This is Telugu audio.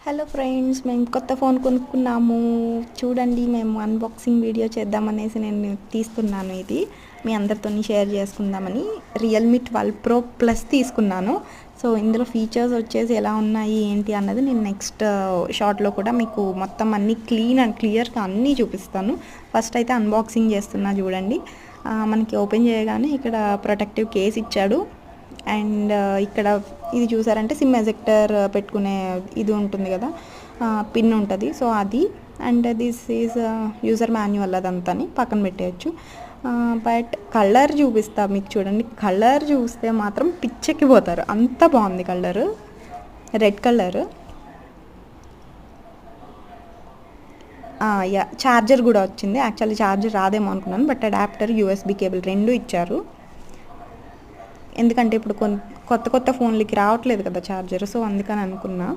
హలో ఫ్రెండ్స్, మేము కొత్త ఫోన్ కొనుక్కున్నాము. చూడండి, మేము అన్బాక్సింగ్ వీడియో చేద్దామనేసి నేను తీస్తున్నాను. ఇది మీ అందరితో షేర్ చేసుకుందామని రియల్మీ 12 Pro Plus తీసుకున్నాను. సో ఇందులో ఫీచర్స్ వచ్చేసి ఎలా ఉన్నాయి ఏంటి అన్నది నేను నెక్స్ట్ షార్ట్లో కూడా మీకు మొత్తం అన్నీ క్లీన్ అండ్ క్లియర్గా అన్నీ చూపిస్తాను. ఫస్ట్ అయితే అన్బాక్సింగ్ చేస్తున్నా చూడండి. మనకి ఓపెన్ చేయగానే ఇక్కడ ప్రొటెక్టివ్ కేస్ ఇచ్చాడు. అండ్ ఇక్కడ ఇది చూసారంటే సిమ్ ఎజెక్టర్ పెట్టుకునే ఇది ఉంటుంది కదా, పిన్ ఉంటుంది. సో అది and this is user manual అదంతా పక్కన పెట్టేయచ్చు. బట్ కలర్ చూపిస్తా మీకు చూడండి. కలర్ చూస్తే మాత్రం పిచ్చెక్కిపోతారు, అంత బాగుంది colour. Red colour. Yeah, charger కూడా వచ్చింది. యాక్చువల్లీ ఛార్జర్ రాదేమో అనుకున్నాను, బట్ అడాప్టర్ యూఎస్బి కేబుల్ రెండు ఇచ్చారు. ఎందుకంటే ఇప్పుడు కొత్త ఫోన్లకి రావట్లేదు కదా ఛార్జర్, సో అందుకని అనుకున్నా.